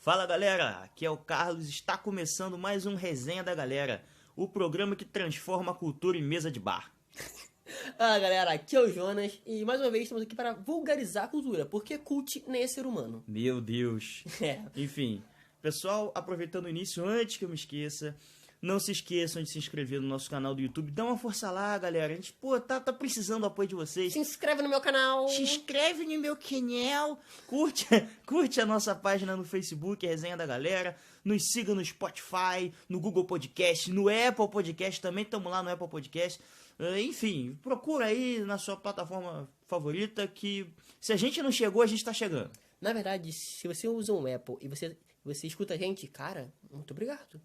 Fala galera, aqui é o Carlos, está começando mais um Resenha da Galera, o programa que transforma a cultura em mesa de bar. Fala galera, aqui é o Jonas e mais uma vez estamos aqui para vulgarizar a cultura, porque cult nem é ser humano. Meu Deus. É. Enfim, pessoal, aproveitando o início, antes que eu me esqueça, não se esqueçam de se inscrever no nosso canal do YouTube. Dá uma força lá, galera. A gente, tá precisando do apoio de vocês. Se inscreve no meu canal. Se inscreve no meu canal. Curte a nossa página no Facebook, Resenha da Galera. Nos siga no Spotify, no Google Podcast, no Apple Podcast. Também estamos lá no Apple Podcast. Enfim, procura aí na sua plataforma favorita que se a gente não chegou, a gente tá chegando. Na verdade, se você usa um Apple e você escuta a gente, cara, muito obrigado.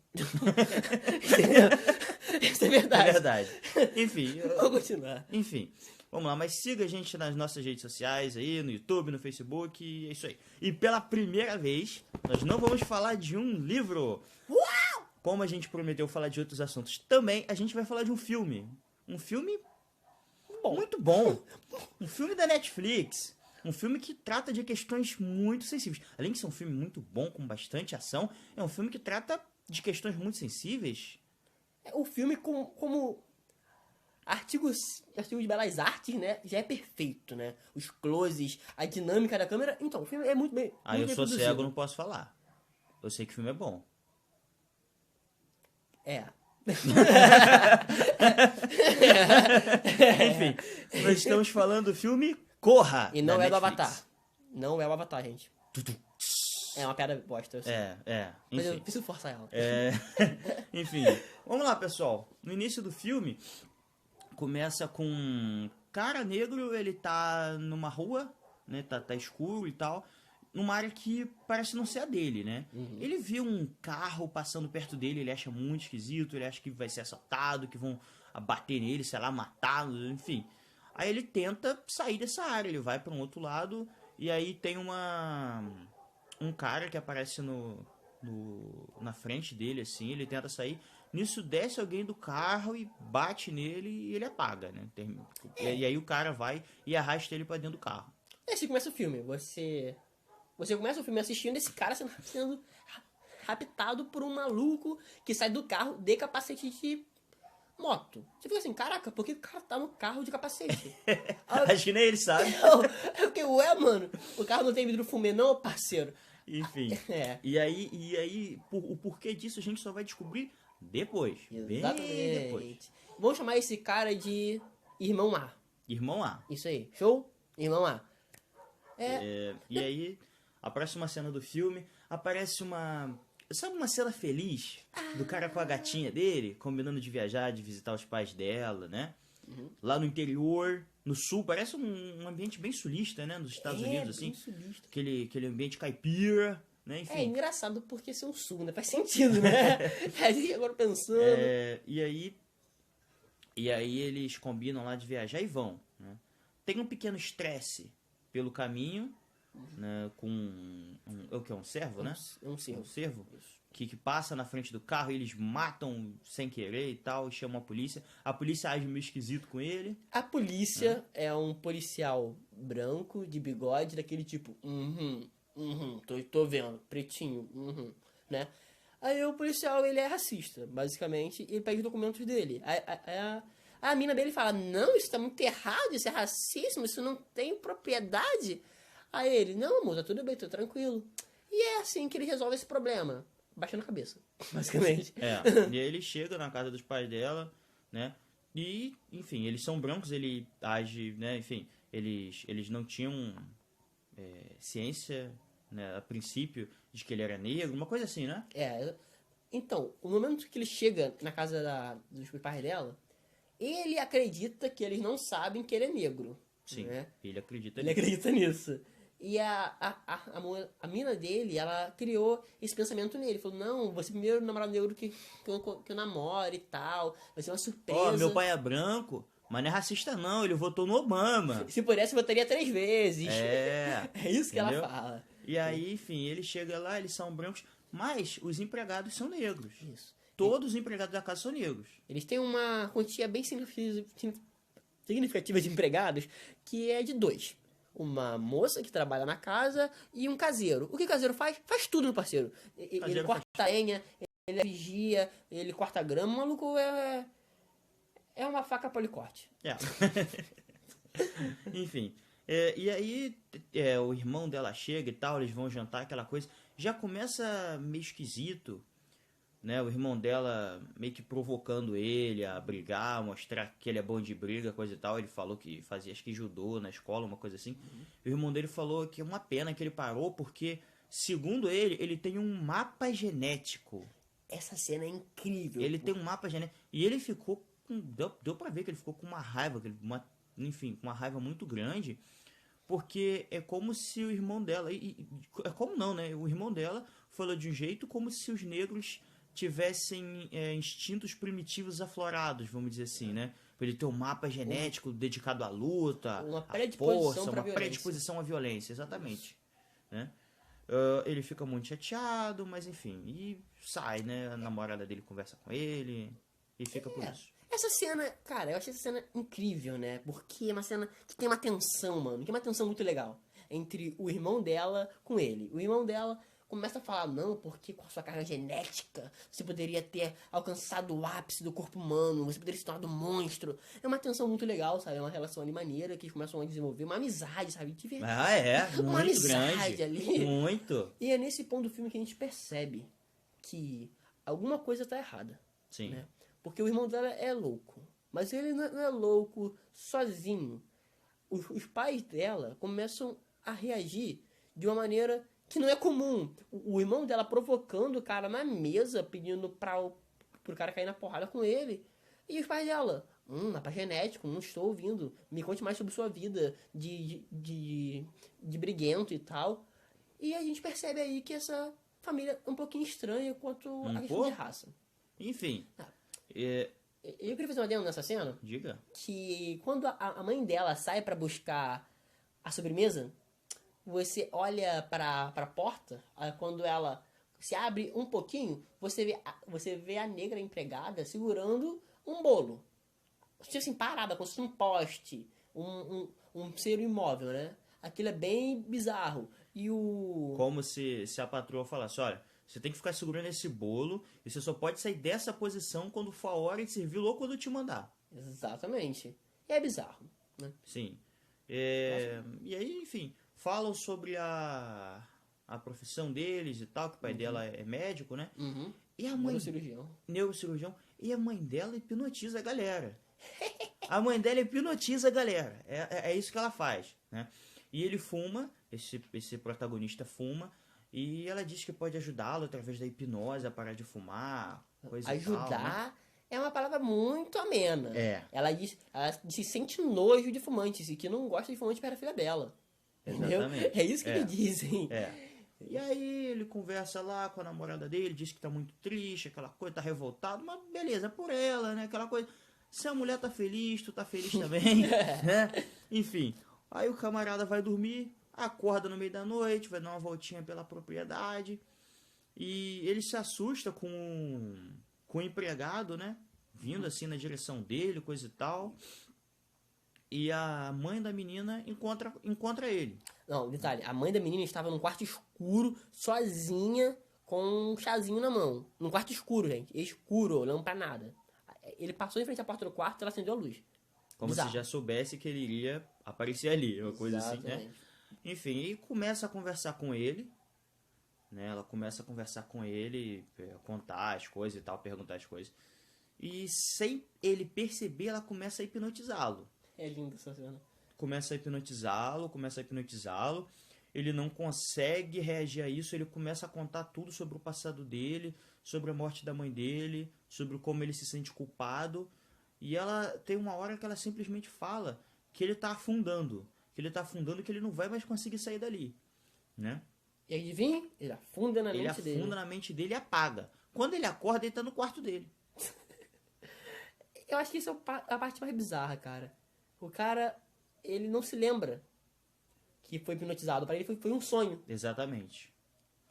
Isso é verdade. É verdade. Enfim, Vou continuar. Enfim, vamos lá, mas siga a gente nas nossas redes sociais aí, no YouTube, no Facebook, e é isso aí. E pela primeira vez, nós não vamos falar de um livro. Uau! Como a gente prometeu falar de outros assuntos, também a gente vai falar de um filme. Um filme muito bom. Um filme da Netflix. Um filme que trata de questões muito sensíveis. Além de ser um filme muito bom, com bastante ação, é um filme que trata de questões muito sensíveis. O filme como artigo de belas artes, né, já é perfeito, né? Os closes, a dinâmica da câmera. Então, o filme é muito bem Eu bem sou produzido. cego, não posso falar. Eu sei que o filme é bom. É. Enfim, nós estamos falando do filme Corra. E não da é do Netflix. Avatar. Não é o Avatar, gente. É uma piada bosta, eu sei. Mas eu Enfim. preciso forçar ela. Enfim, vamos lá, pessoal. No início do filme, começa com um cara negro, ele tá numa rua, né? Tá escuro e tal. Numa área que parece não ser a dele, né? Ele vê um carro passando perto dele, ele acha muito esquisito, ele acha que vai ser assaltado, que vão bater nele, sei lá, matá-lo, enfim. Aí ele tenta sair dessa área, ele vai para um outro lado, e aí tem um cara que aparece na frente dele, assim, ele tenta sair. Nisso desce alguém do carro e bate nele e ele apaga, né? E aí o cara vai e arrasta ele para dentro do carro. E assim começa o filme. Você começa o filme assistindo esse cara sendo raptado por um maluco que sai do carro de capacete de moto. Você fica assim, caraca, por que o cara tá no carro de capacete? Acho que nem ele sabe. Eu fiquei, mano, o carro não tem vidro fumê não, parceiro? Enfim. É. E aí o porquê disso a gente só vai descobrir depois. Bem depois. Exatamente. Vamos chamar esse cara de Irmão A. Irmão A. Isso aí. Show? Irmão A. E aí, a próxima cena do filme, aparece sabe uma cena feliz do cara com a gatinha dele, combinando de viajar, de visitar os pais dela, né? Lá no interior, no sul, parece um ambiente bem sulista, né? Nos Estados Unidos, assim. Bem sulista. Aquele ambiente caipira, né? Enfim. É engraçado porque ser um sul, né? Faz sentido, né? A gente agora pensando. E aí eles combinam lá de viajar e vão, né? Tem um pequeno estresse pelo caminho, né? Com o que é um cervo, né? Um cervo. Um cervo que passa na frente do carro e eles matam sem querer e tal, e chamam a polícia. A polícia age meio esquisito com ele. A polícia é um policial branco, de bigode, daquele tipo, tô vendo, pretinho, né? Aí o policial, ele é racista, basicamente, e ele pega os documentos dele. A mina dele fala, não, isso tá muito errado, isso é racismo, isso não tem propriedade. Aí ele, não, amor, tá tudo bem, tô tranquilo. E é assim que ele resolve esse problema, baixando a cabeça, basicamente. E aí ele chega na casa dos pais dela, né? E, enfim, eles são brancos, ele age, né? Enfim, eles não tinham ciência, né, a princípio, de que ele era negro, uma coisa assim, né? Então, o momento que ele chega na casa dos pais dela, ele acredita que eles não sabem que ele é negro. Sim, né? ele acredita Ele nisso. acredita nisso. E a mina dele, ela criou esse pensamento nele. Falou, não, você é o primeiro namorado negro que eu namoro e tal. Vai ser uma surpresa. Meu pai é branco, mas não é racista não, ele votou no Obama. Se pudesse, votaria 3 vezes. É isso que entendeu? ela fala. E aí, enfim, ele chega lá, eles são brancos, mas os empregados são negros. Isso. Todos os empregados da casa são negros. Eles têm uma quantia bem significativa de empregados, que é de 2. uma moça que trabalha na casa e um caseiro. O que o caseiro faz? Faz tudo no parceiro. Ele Caseiro corta a lenha, ele vigia, ele corta grama. O maluco é uma faca policorte. É. Enfim. E aí, o irmão dela chega e tal, eles vão jantar, aquela coisa. Já começa meio esquisito, né? O irmão dela meio que provocando ele a brigar, mostrar que ele é bom de briga, coisa e tal. Ele falou que fazia, acho que judô na escola, uma coisa assim. O irmão dele falou que é uma pena que ele parou, porque, segundo ele, ele tem um mapa genético. Essa cena é incrível. Ele tem um mapa genético. E ele ficou com... Deu pra ver que ele ficou com uma raiva, enfim, com uma raiva muito grande, porque é como se o irmão dela... é como não, né? O irmão dela falou de um jeito como se os negros tivessem instintos primitivos aflorados, vamos dizer assim, né? Ele ter um mapa genético dedicado à luta, uma à predisposição força, pra uma violência. predisposição à violência, exatamente. Né? Ele fica muito chateado, mas enfim, e sai, né? A namorada dele conversa com ele e fica por isso. Essa cena, cara, eu achei essa cena incrível, né? Porque é uma cena que tem uma tensão, mano. Que é uma tensão muito legal. Entre o irmão dela com ele. O irmão dela começa a falar, não, porque com a sua carga genética você poderia ter alcançado o ápice do corpo humano, você poderia se tornar um monstro. É uma tensão muito legal, sabe? É uma relação ali maneira que eles começam a desenvolver uma amizade, sabe? De verdade. Uma Muito amizade grande ali. Muito. E é nesse ponto do filme que a gente percebe que alguma coisa tá errada. Sim. Né? Porque o irmão dela é louco. Mas ele não é louco sozinho. Os pais dela começam a reagir de uma maneira que não é comum. O irmão dela provocando o cara na mesa, pedindo pro cara cair na porrada com ele. E os pais dela, mapa genético, não estou ouvindo. Me conte mais sobre sua vida de briguento e tal. E a gente percebe aí que essa família é um pouquinho estranha quanto a questão de raça. Enfim. Eu queria fazer uma adendo nessa cena. Diga. Que quando a mãe dela sai pra buscar a sobremesa, você olha pra porta, quando ela se abre um pouquinho, você vê a negra empregada segurando um bolo. Tipo assim, parada, como se fosse um poste, um ser imóvel, né? Aquilo é bem bizarro. Como se a patroa falasse, olha, você tem que ficar segurando esse bolo e você só pode sair dessa posição quando for a hora de servir ou quando eu te mandar. Exatamente. É bizarro, né? Sim. E aí, enfim, falam sobre a profissão deles e tal, que o pai dela é médico, né? Uhum. E a mãe... Neurocirurgião. E a mãe dela hipnotiza a galera. A mãe dela hipnotiza a galera. É isso que ela faz, né? E ele fuma, esse protagonista fuma, e ela diz que pode ajudá-lo através da hipnose a parar de fumar, coisa Ajudar e tal, né? é uma palavra muito amena. É. Ela se sente nojo de fumantes e que não gosta de fumantes para a filha dela. Entendeu? Exatamente. É isso que eles dizem. E aí ele conversa lá com a namorada dele, diz que tá muito triste, aquela coisa, tá revoltado, mas beleza, por ela, né? Aquela coisa. Se a mulher tá feliz, tu tá feliz também, né? Enfim. Aí o camarada vai dormir, acorda no meio da noite, vai dar uma voltinha pela propriedade e ele se assusta com o empregado, né? Vindo assim na direção dele, coisa e tal. E a mãe da menina encontra ele. Não, detalhe, a mãe da menina estava num quarto escuro, sozinha, com um chazinho na mão. Num quarto escuro, gente. Escuro, olhando pra nada. Ele passou em frente à porta do quarto e ela acendeu a luz. Como Bizarro. se já soubesse que ele iria aparecer ali, uma coisa assim, né? Enfim, e começa a conversar com ele, né? Ela começa a conversar com ele, contar as coisas e tal, perguntar as coisas. E sem ele perceber, ela começa a hipnotizá-lo. É lindo essa cena. Começa a hipnotizá-lo. Ele não consegue reagir a isso, ele começa a contar tudo sobre o passado dele, sobre a morte da mãe dele, sobre como ele se sente culpado. E ela tem uma hora que ela simplesmente fala que ele tá afundando. Que ele não vai mais conseguir sair dali, né? E adivinha? Ele afunda na mente dele. Ele afunda na mente dele e apaga. Quando ele acorda, ele tá no quarto dele. Eu acho que isso é a parte mais bizarra, cara. O cara, ele não se lembra que foi hipnotizado. Pra ele foi um sonho. Exatamente.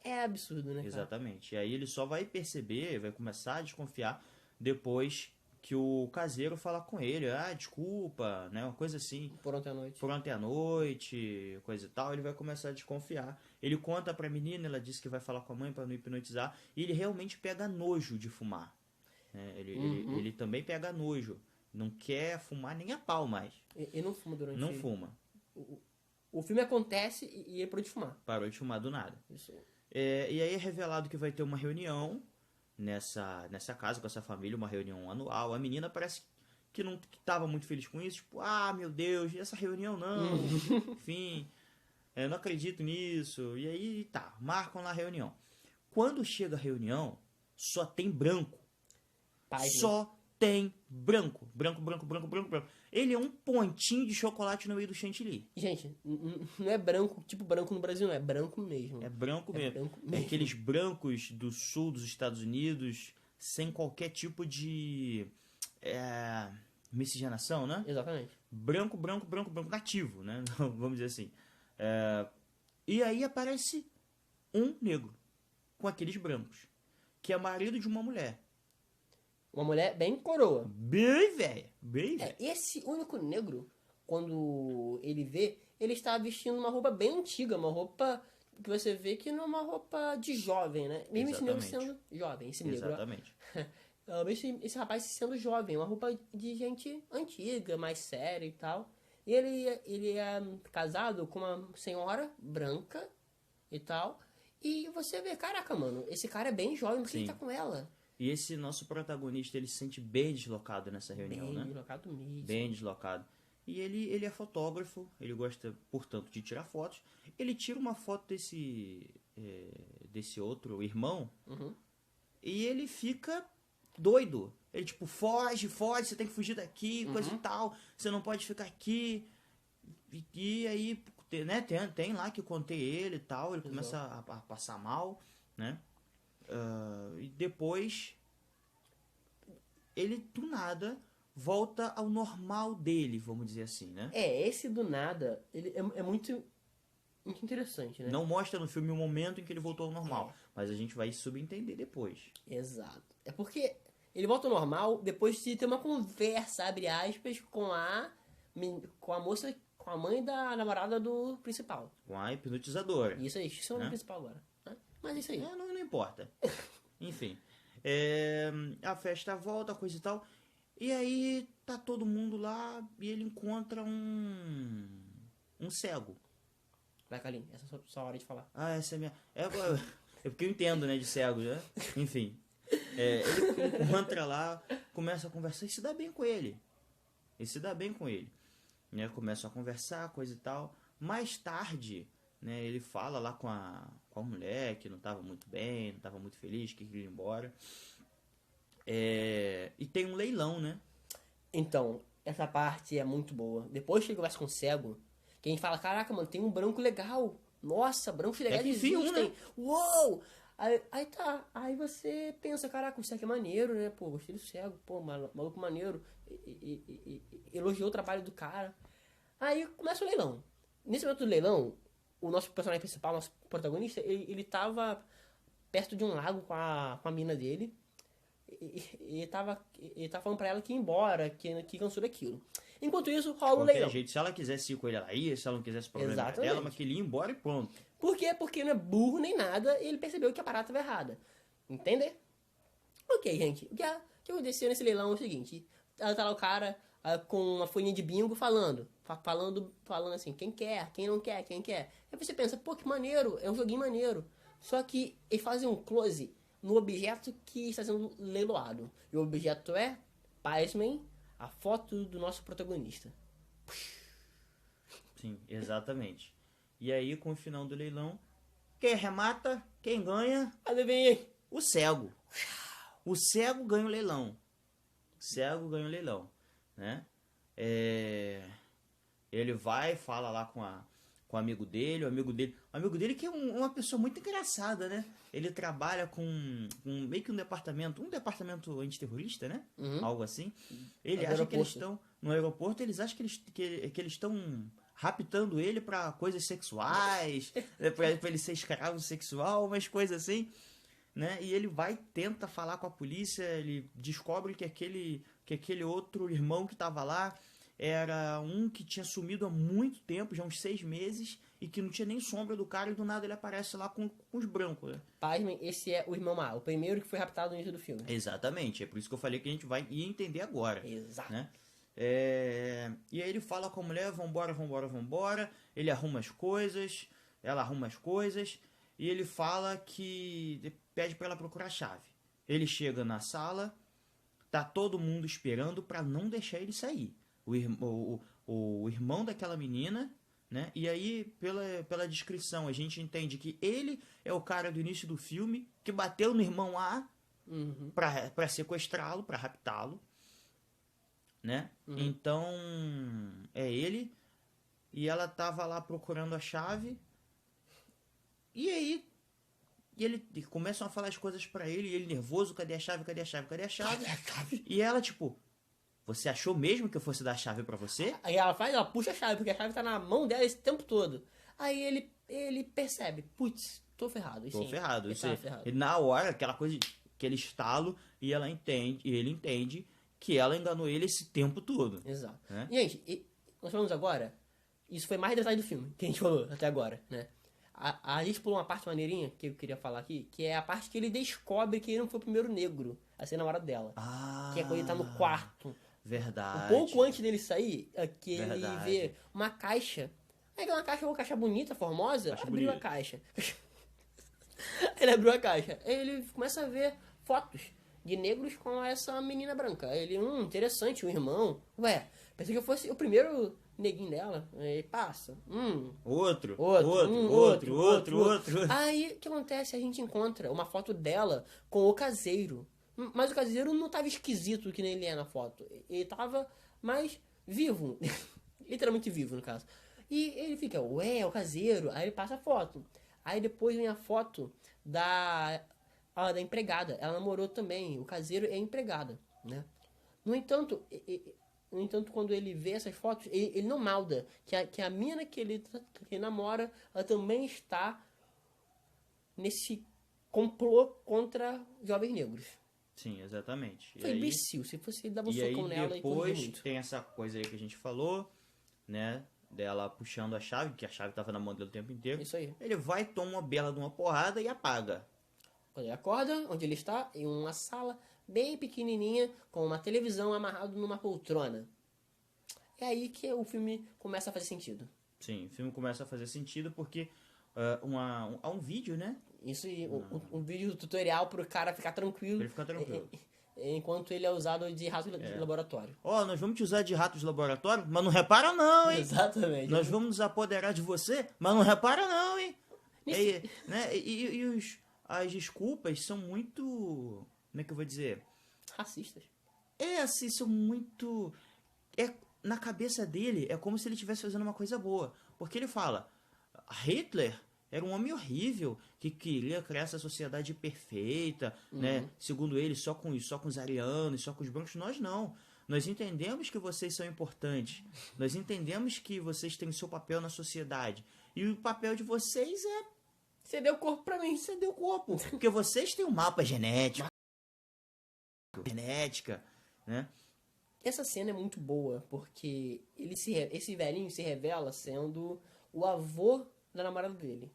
É absurdo, né, cara? Exatamente. E aí ele só vai perceber, vai começar a desconfiar depois que o caseiro fala com ele, desculpa, né, uma coisa assim, Por ontem à noite. por ontem à noite, coisa e tal, ele vai começar a desconfiar. Ele conta pra menina, ela disse que vai falar com a mãe pra não hipnotizar, e ele realmente pega nojo de fumar. Né? Ele também pega nojo, não quer fumar nem a pau mais, E não fuma durante... não fuma, O filme acontece e ele parou de fumar. parou de fumar do nada. Isso. E aí é revelado que vai ter uma reunião nessa casa com essa família, uma reunião anual. A menina parece que não estava muito feliz com isso, tipo, meu Deus, essa reunião não, enfim, eu não acredito nisso. E aí tá, marcam lá a reunião. Quando chega a reunião, só tem branco. Paz, né? Só tem branco. Branco. Ele é um pontinho de chocolate no meio do chantilly. Gente, não é branco, tipo branco no Brasil, não. É branco mesmo. É branco mesmo. branco É mesmo. aqueles brancos do sul dos Estados Unidos, sem qualquer tipo de miscigenação, né? Exatamente. Branco, nativo, né? Vamos dizer assim. E aí aparece um negro com aqueles brancos, que é marido de uma mulher. Uma mulher bem coroa. Bem velha. Esse único negro, quando ele vê, ele está vestindo uma roupa bem antiga, uma roupa que você vê que não é uma roupa de jovem, né? Mesmo esse negro sendo jovem, esse negro. Exatamente. Esse rapaz sendo jovem, uma roupa de gente antiga, mais séria e tal. E ele é casado com uma senhora branca e tal. E você vê, caraca, mano, esse cara é bem jovem, porque ele tá com ela. E esse nosso protagonista, ele se sente bem deslocado nessa reunião, Bem né? deslocado mesmo. Bem deslocado. E ele é fotógrafo, ele gosta, portanto, de tirar fotos. Ele tira uma foto desse outro irmão e ele fica doido. Ele tipo, foge, você tem que fugir daqui, coisa e tal. Você não pode ficar aqui. E aí, né, tem lá que eu contei ele e tal. Ele começa a passar mal, né? E depois ele do nada volta ao normal dele, vamos dizer assim, né? Esse do nada, ele é muito interessante, né? Não mostra no filme o momento em que ele voltou ao normal, mas a gente vai subentender depois. Exato. É porque ele volta ao normal depois de ter uma conversa, abre aspas, com a moça, com a mãe da namorada do principal. Com a hipnotizadora. Isso aí, esqueci o nome principal agora. Né? Mas é isso aí. Não importa. Enfim. A festa volta, coisa e tal. E aí tá todo mundo lá e ele encontra um cego. Vai, Carlinhos, essa é a sua hora de falar. Essa é a minha... É porque eu entendo, né, de cegos, né? Enfim. Ele encontra lá, começa a conversar e se dá bem com ele. Né? Começam a conversar, coisa e tal. Mais tarde, né, ele fala lá com a mulher que não estava muito bem, não estava muito feliz, que queria ir embora. E tem um leilão, né? Então, essa parte é muito boa. Depois que ele conversa com o cego, que a gente fala, caraca, mano, tem um branco legal. Nossa, brancos legais existem. Né? Uou! Aí tá, aí você pensa, caraca, o cego é maneiro, né? Pô, gostei do cego, pô, maluco maneiro. E elogiou o trabalho do cara. Aí começa o leilão. Nesse momento do leilão, o nosso personagem principal, nosso protagonista, ele tava perto de um lago com a mina dele. E tava falando pra ela que ia embora, que cansou daquilo. Enquanto isso, rola um leilão. Jeito, se ela quisesse ir com ele, ela ia. Se ela não quisesse, problema Exatamente. dela, mas que ele ia embora e pronto. Por quê? Porque não é burro nem nada, e ele percebeu que a parada estava errada. Entender? Ok, gente. O que aconteceu nesse leilão é o seguinte. Tá lá o cara com uma folhinha de bingo falando assim, quem quer, quem não quer, quem quer. Aí você pensa, pô, que maneiro, é um joguinho maneiro. Só que eles fazem um close no objeto que está sendo leiloado. E o objeto é, pasmem, a foto do nosso protagonista. Sim, exatamente. E aí, com o final do leilão, quem remata, quem ganha? Adivinha? O cego. O cego ganha o leilão. Né? Ele vai, fala lá com o amigo dele, o amigo dele que é uma pessoa muito engraçada, né? Ele trabalha com meio que um departamento antiterrorista, né? Algo assim. Ele acha que eles estão no aeroporto, eles acham que eles estão raptando ele para coisas sexuais, para ele ser escravo sexual, umas coisas assim, né? E ele tenta falar com a polícia, ele descobre que que aquele outro irmão que tava lá era um que tinha sumido há muito tempo, já uns 6 meses, e que não tinha nem sombra do cara, e do nada ele aparece lá com os brancos, né? Pasmem, esse é o irmão Má, o primeiro que foi raptado no início do filme. Exatamente, é por isso que eu falei que a gente vai ir entender agora. Exato. Né? E aí ele fala com a mulher, vambora, vambora, vambora. Ele arruma as coisas, ela arruma as coisas, e ele fala que pede pra ela procurar a chave. Ele chega na sala, tá todo mundo esperando pra não deixar ele sair. O irmão daquela menina, né? E aí, pela descrição, a gente entende que ele é o cara do início do filme que bateu no irmão A pra sequestrá-lo, pra raptá-lo, né? Então, é ele. E ela tava lá procurando a chave. E aí, ele começam a falar as coisas pra ele, e ele nervoso, cadê a chave, cadê a chave, cadê a chave? E ela, tipo, você achou mesmo que eu fosse dar a chave pra você? Aí ela puxa a chave, porque a chave tá na mão dela esse tempo todo. Aí ele percebe, putz, tô ferrado. Tô ferrado. Ele tava ferrado. E na hora, aquela coisa, aquele estalo, e ele entende que ela enganou ele esse tempo todo. Exato. Né? E, gente, nós falamos agora, isso foi mais detalhe do filme, que a gente falou até agora, né? A gente pulou uma parte maneirinha que eu queria falar aqui, que é a parte que ele descobre que ele não foi o primeiro negro a ser namorado dela. Ah, Que é quando ele tá no quarto. verdade. Um pouco antes dele sair, é que Verdade. ele vê uma caixa. Aí aquela caixa é uma caixa bonita, formosa, Caixa abriu a bonita. caixa. Ele abriu a caixa. Aí ele começa a ver fotos de negros com essa menina branca. Aí ele, interessante, o irmão. Ué, pensei que eu fosse o primeiro neguinho dela. Aí passa. Outro. Aí, o que acontece? A gente encontra uma foto dela com o caseiro. Mas o caseiro não tava esquisito que nem ele é na foto. Ele tava mais vivo. Literalmente vivo, no caso. E ele fica, ué, o caseiro. Aí ele passa a foto. Aí depois vem a foto da empregada. Ela namorou também. O caseiro é a empregada, né? No entanto, quando ele vê essas fotos, ele não malda que a mina que ele namora, ela também está nesse complô contra jovens negros. Sim, exatamente. Foi imbecil. Se fosse dar um E aí socão nela e corrigir depois muito. tem essa coisa aí que a gente falou, né? Dela puxando a chave, que a chave tava na mão dele o tempo inteiro. Isso aí. Ele vai, toma uma bela de uma porrada e apaga. Quando ele acorda, onde ele está? Em uma sala bem pequenininha, com uma televisão amarrado numa poltrona. É aí que o filme começa a fazer sentido. Sim, o filme começa a fazer sentido porque há um vídeo, né? Isso e um vídeo tutorial pro cara ficar tranquilo. Pra ele ficar tranquilo. Enquanto ele é usado de rato de laboratório. Nós vamos te usar de rato de laboratório, mas não repara não, hein? Exatamente. Nós vamos nos apoderar de você, mas não repara não, hein? Né? As desculpas são muito... Como é que eu vou dizer? Racistas. Assim, são muito... Na cabeça dele, é como se ele estivesse fazendo uma coisa boa. Porque ele fala, Hitler era um homem horrível, que queria criar essa sociedade perfeita, né? Segundo ele, só com os arianos, só com os brancos. Nós não. Nós entendemos que vocês são importantes. Nós entendemos que vocês têm o seu papel na sociedade. E o papel de vocês é... Você deu corpo pra mim, você deu corpo. Porque vocês têm um mapa genético. Genética, né? Essa cena é muito boa, porque esse velhinho se revela sendo o avô da namorada dele.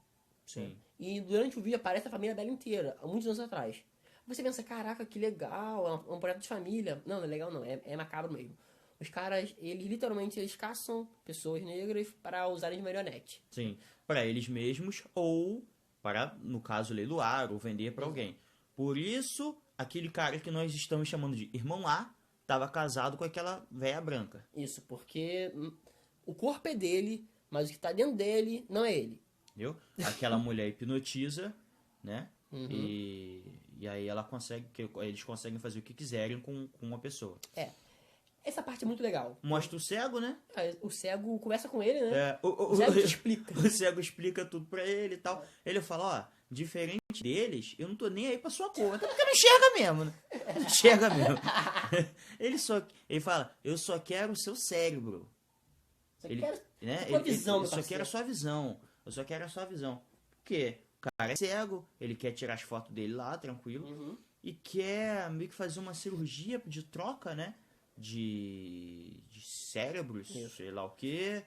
Sim. E durante o vídeo aparece a família dela inteira, há muitos anos atrás. Você pensa, caraca, que legal, é um projeto de família. Não, não é legal não, é macabro mesmo. Os caras, eles caçam pessoas negras para usarem de marionete. Sim, para eles mesmos ou para, no caso, leiloar ou vender para alguém. Por isso, aquele cara que nós estamos chamando de irmão A estava casado com aquela véia branca. Isso, porque o corpo é dele, mas o que tá dentro dele não é ele. Entendeu? Aquela mulher hipnotiza, né? E aí eles conseguem fazer o que quiserem com uma pessoa. Essa parte é muito legal. Mostra o cego, né? O cego conversa com ele, né? O cego te explica. O cego explica tudo pra ele e tal. Ele fala, diferente deles, eu não tô nem aí pra sua cor. Até porque não enxerga mesmo, né? Não enxerga mesmo. Ele fala, eu só quero o seu cérebro. Visão, eu só quero a sua visão. Eu só quero a sua visão. Por quê? O cara é cego, ele quer tirar as fotos dele lá, tranquilo. E quer meio que fazer uma cirurgia de troca, né? de cérebros, Isso. sei lá o que,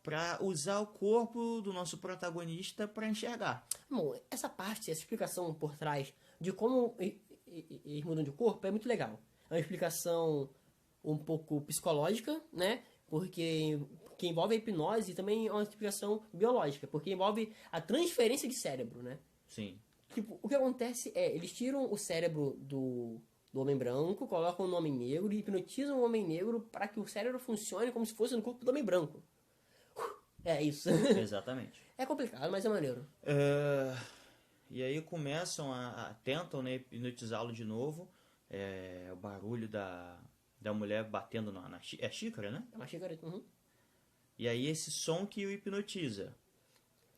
pra usar o corpo do nosso protagonista pra enxergar. Bom, essa parte, essa explicação por trás de como eles mudam de corpo é muito legal. É uma explicação um pouco psicológica, né? Porque que envolve a hipnose e também é uma explicação biológica, porque envolve a transferência de cérebro, né? Sim. Tipo, o que acontece é, eles tiram o cérebro do homem branco, colocam no homem negro e hipnotizam o homem negro para que o cérebro funcione como se fosse no corpo do homem branco. É isso. Exatamente. É complicado, mas é maneiro. E aí começam tentam, né, hipnotizá-lo de novo. O barulho da mulher batendo na xícara, né? É uma xícara. Uhum. E aí esse som que o hipnotiza.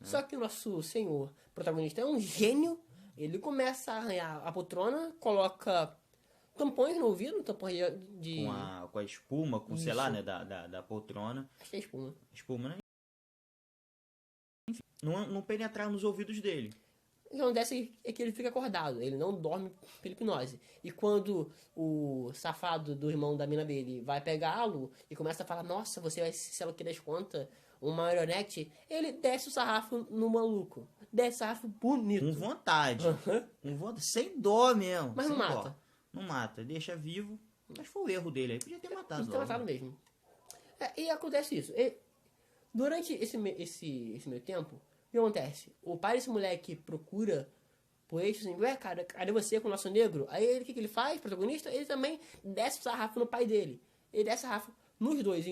Só que o nosso senhor protagonista é um gênio. Ele começa a arranhar a poltrona, coloca tampões no ouvido, tampões de... Com a espuma, sei lá, Isso. né, da poltrona. Acho que é espuma. Espuma, né? Enfim, não penetrar nos ouvidos dele. O que acontece é que ele fica acordado, ele não dorme pela hipnose. E quando o safado do irmão da mina dele vai pegá-lo e começa a falar, nossa, você vai ser o que das contas, uma marionete, ele desce o sarrafo no maluco. Desce o sarrafo bonito. Com vontade. Com vontade. Sem dó mesmo. Mas não sem mata. Dó. Não mata. Deixa vivo. Mas foi o erro dele aí. Podia ter matado Ele tá logo. matado mesmo. E acontece isso. Durante esse meio tempo, o que acontece? O pai desse moleque procura por ele assim, ué, cara, cadê você com o nosso negro? Aí ele, o que ele faz, protagonista? Ele também desce o sarrafo no pai dele. Ele desce o sarrafo nos dois,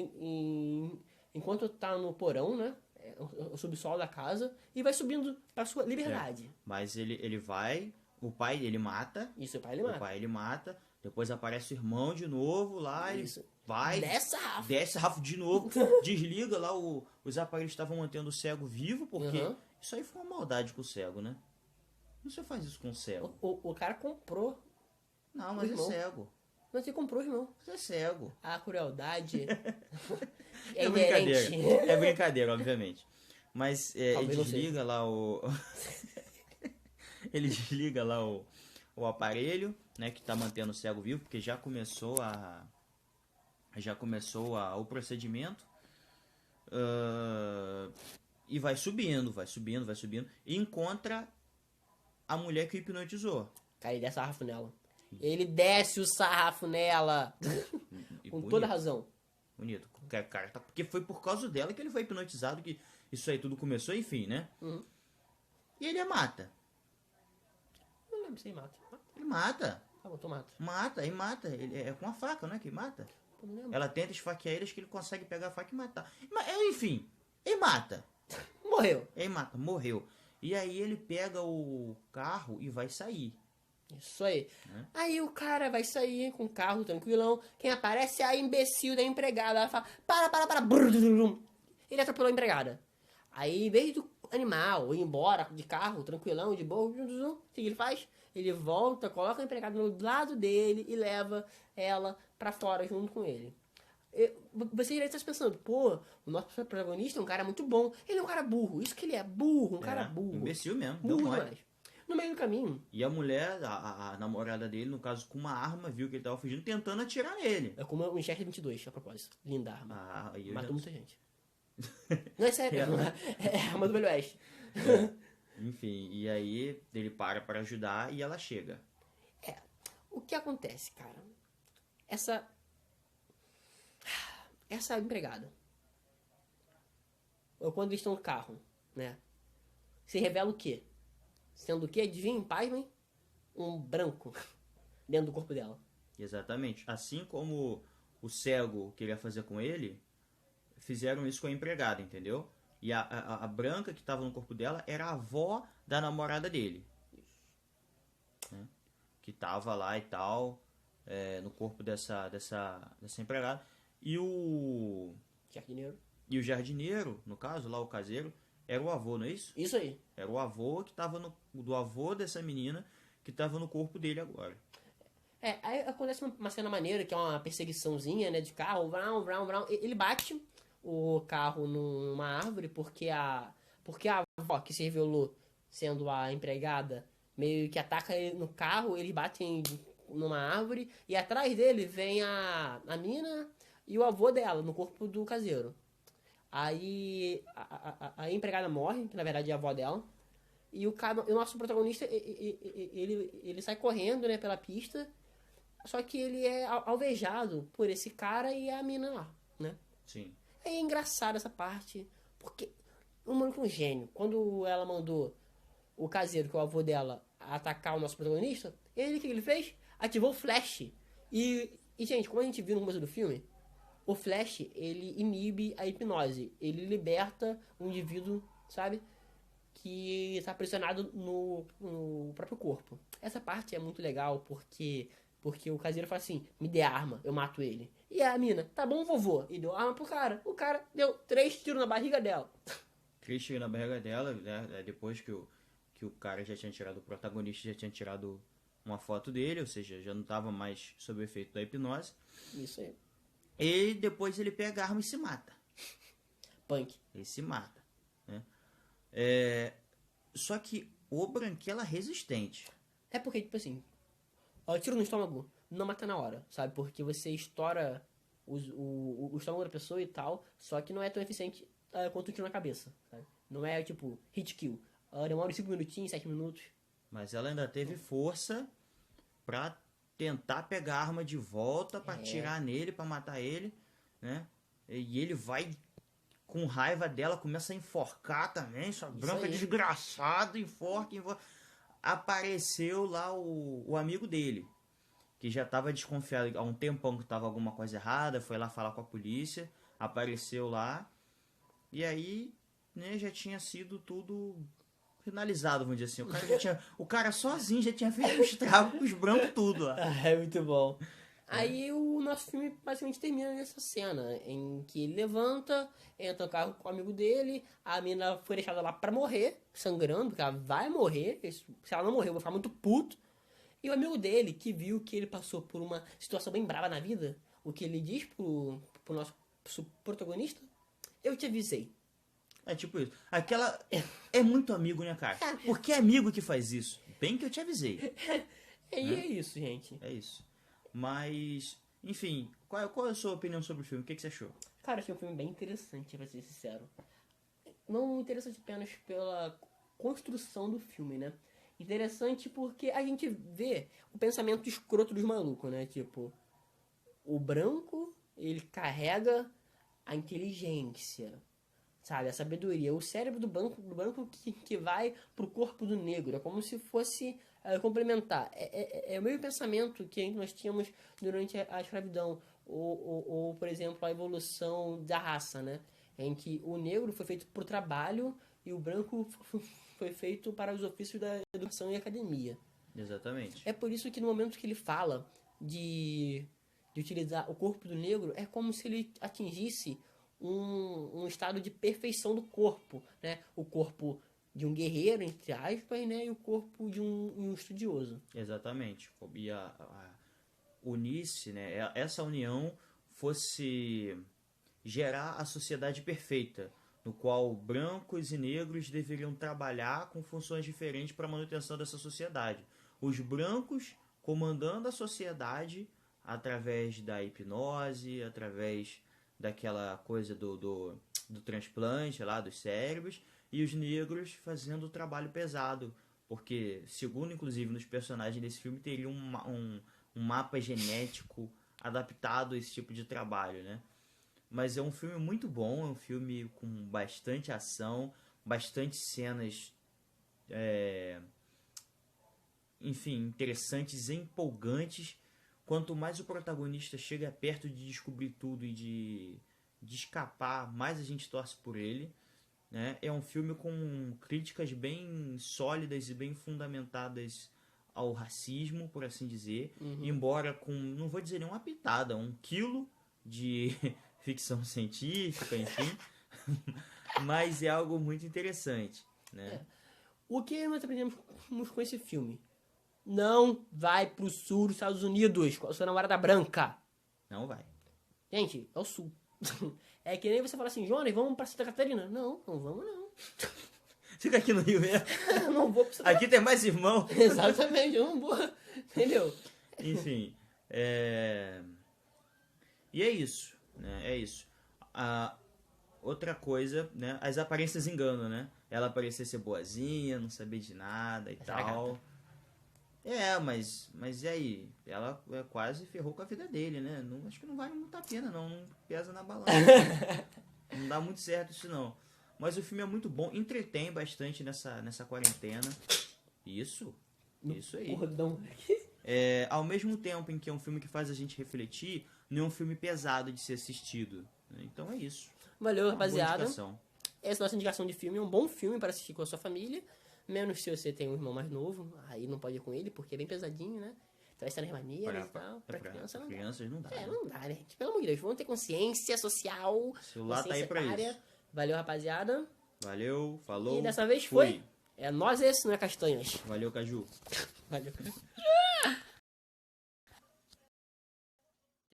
enquanto tá no porão, né? O subsolo da casa, e vai subindo pra sua liberdade. Mas ele vai, o pai ele mata. Isso, o pai ele O mata. pai ele mata. Depois aparece o irmão de novo lá. Isso. Ele vai. Desce o sarrafo. Desce o sarrafo de novo. Desliga lá. Os aparelhos estavam mantendo o cego vivo. Porque Uhum. isso aí foi uma maldade com o cego, né? Não se faz isso com o cego. O cara comprou. Não, mas é irmão. cego. Mas você comprou, irmão. Você é cego. A crueldade É inerente. brincadeira. É brincadeira, obviamente. Mas ele Talvez não desliga lá o. Ele desliga lá o aparelho, né? Que tá mantendo o cego vivo, porque já começou o procedimento. E vai subindo. E encontra a mulher que o hipnotizou. Cara, ele desce o sarrafo nela. Ele desce o sarrafo nela. E Com bonito, toda razão. Bonito. Cara, porque foi por causa dela que ele foi hipnotizado, que isso aí tudo começou, enfim, né? Uhum. E ele a mata. Não lembro se ele mata. Ele mata. Ah, botou mata. Mata. Ele é com a faca, não é que mata? Pô, não lembro. Ela tenta esfaquear ele, acho que ele consegue pegar a faca e matar. Mas, enfim, ele mata. Morreu. Ele mata, morreu. E aí ele pega o carro e vai sair. Isso aí. Aí o cara vai sair com o carro tranquilão. Quem aparece é a imbecil da empregada. Ela fala, para. Brrr. Ele atropelou a empregada. Aí, em vez do animal ir embora de carro, tranquilão, de boa, o que ele faz? Ele volta, coloca a empregada no lado dele e leva ela pra fora junto com ele. Você direito está pensando, pô, o nosso protagonista é um cara muito bom. Ele é um cara burro. Isso que ele é burro, um cara burro. Imbecil mesmo, deu Burro mole. demais. No meio do caminho, E a mulher, a namorada dele, no caso, com uma arma, viu que ele tava fugindo, tentando atirar nele. é como o Enxerga 22, a propósito. Linda arma. Aí eu Matou já... muita gente. Não é sério, é arma do Velho Oeste. Enfim, e aí ele para ajudar e ela chega. O que acontece, cara? Essa empregada, ou quando eles estão no carro, né? Se revela o quê? Sendo o quê? Adivinha, pasmem? Um branco dentro do corpo dela. Exatamente. Assim como o cego queria fazer com ele, fizeram isso com a empregada, entendeu? E a branca que estava no corpo dela era a avó da namorada dele. Né? Que tava lá e tal, no corpo dessa empregada. E o jardineiro, no caso, lá o caseiro, era o avô, não é isso? Isso aí. Era o avô que tava do avô dessa menina que tava no corpo dele agora. Aí acontece uma cena maneira, que é uma perseguiçãozinha, né, de carro, vrão. Ele bate o carro numa árvore porque a avó, que se revelou sendo a empregada, meio que ataca ele no carro, eles batem numa árvore e atrás dele vem a mina e o avô dela no corpo do caseiro. Aí a empregada morre, que na verdade é a avó dela. E o nosso protagonista, ele sai correndo, né, pela pista. Só que ele é alvejado por esse cara e a mina lá, né? Sim. É engraçado essa parte, porque o maluco é um gênio. Quando ela mandou o caseiro, que é o avô dela, atacar o nosso protagonista, o que ele fez? Ativou o flash. E, gente, como a gente viu no começo do filme, o flash, ele inibe a hipnose. Ele liberta um indivíduo, sabe? Que está aprisionado no próprio corpo. Essa parte é muito legal, porque o caseiro fala assim, me dê arma, eu mato ele. E a mina, tá bom, vovô. E deu arma pro cara. O cara deu 3 tiros na barriga dela. 3 tiros na barriga dela, né? Depois que o cara já tinha tirado, o protagonista já tinha tirado uma foto dele, ou seja, já não estava mais sob o efeito da hipnose. Isso aí. E depois ele pega a arma e se mata. Punk. Ele se mata, né? Só que o Branquela é resistente. É porque, tipo assim, o tiro no estômago não mata na hora, sabe? Porque você estoura o estômago da pessoa e tal, só que não é tão eficiente quanto o tiro na cabeça, sabe? Não é, tipo, hit kill. Ela demora 5 minutinhos, 7 minutos. Mas ela ainda teve força pra tentar pegar a arma de volta, pra atirar nele, pra matar ele, né? E ele vai com raiva dela, começa a enforcar também, sua branca desgraçada, enforca. Apareceu lá o amigo dele, que já estava desconfiado há um tempão que estava alguma coisa errada, foi lá falar com a polícia, apareceu lá, e aí, né, já tinha sido tudo finalizado, vamos dizer assim. O cara sozinho já tinha feito um estrago com os brancos tudo lá. É muito bom. Aí o nosso filme basicamente termina nessa cena, em que ele levanta, entra no carro com o amigo dele, a menina foi deixada lá pra morrer, sangrando, porque ela vai morrer, se ela não morrer eu vou ficar muito puto. E o amigo dele, que viu que ele passou por uma situação bem brava na vida, o que ele diz pro nosso protagonista, eu te avisei. É tipo isso. Aquela é muito amigo, né, cara? Porque é amigo que faz isso. Bem que eu te avisei. É isso, gente. É isso. Mas, enfim, qual é a sua opinião sobre o filme? O que você achou? Cara, achei um filme bem interessante, pra ser sincero. Não interessante apenas pela construção do filme, né? Interessante porque a gente vê o pensamento escroto dos malucos, né? Tipo, o branco, ele carrega a inteligência, sabe? A sabedoria. O cérebro do branco que vai pro corpo do negro. É como se fosse complementar. É o mesmo pensamento que nós tínhamos durante a escravidão. Ou, por exemplo, a evolução da raça, né? Em que o negro foi feito pro trabalho e o branco foi feito para os ofícios da educação e academia. Exatamente. É por isso que no momento que ele fala de utilizar o corpo do negro, é como se ele atingisse um estado de perfeição do corpo, né? O corpo de um guerreiro, entre aspas, né? E o corpo de um estudioso. Exatamente. E unisse, né? Essa união fosse gerar a sociedade perfeita, no qual brancos e negros deveriam trabalhar com funções diferentes para a manutenção dessa sociedade. Os brancos comandando a sociedade através da hipnose, através daquela coisa do transplante lá dos cérebros, e os negros fazendo o trabalho pesado, porque, segundo inclusive nos personagens desse filme, teria um mapa genético adaptado a esse tipo de trabalho, né? Mas é um filme muito bom, é um filme com bastante ação, bastante cenas, enfim, interessantes e empolgantes. Quanto mais o protagonista chega perto de descobrir tudo e de escapar, mais a gente torce por ele, né? É um filme com críticas bem sólidas e bem fundamentadas ao racismo, por assim dizer, embora com, não vou dizer nenhuma pitada, 1 quilo de ficção científica, enfim, mas é algo muito interessante, né? O que nós aprendemos com esse filme? Não vai pro sul dos Estados Unidos com a sua namorada branca. Não vai. Gente, é o sul. É que nem você fala assim, Jonas, vamos pra Santa Catarina. Não vamos não. Fica aqui no Rio mesmo. Não vou pra Santa Aqui tem mais irmão. Exatamente, eu não vou. Entendeu? Enfim, e é isso, né? É isso. Outra coisa, né? As aparências enganam, né? Ela parecia ser boazinha, não saber de nada e tal. Mas e aí? Ela quase ferrou com a vida dele, né? Não, acho que não vale muito a pena, não. Não pesa na balança. Não dá muito certo isso, não. Mas o filme é muito bom, entretém bastante nessa quarentena. Isso aí. Cordão. Ao mesmo tempo em que é um filme que faz a gente refletir, não é um filme pesado de ser assistido. Então é isso. Valeu, Uma boa rapaziada. indicação. Essa é a nossa indicação de filme. É um bom filme para assistir com a sua família. Menos se você tem um irmão mais novo. Aí não pode ir com ele, porque é bem pesadinho, né? Traz cenas maneiras e tal. Pra criança não dá. Crianças não dá. É, não dá, né, gente? Pelo amor de Deus, vamos ter consciência social. O celular tá aí pra etária. isso. Valeu, rapaziada. Valeu, falou. E dessa vez foi. É nós esse, não é castanhas. Valeu, Caju. Valeu.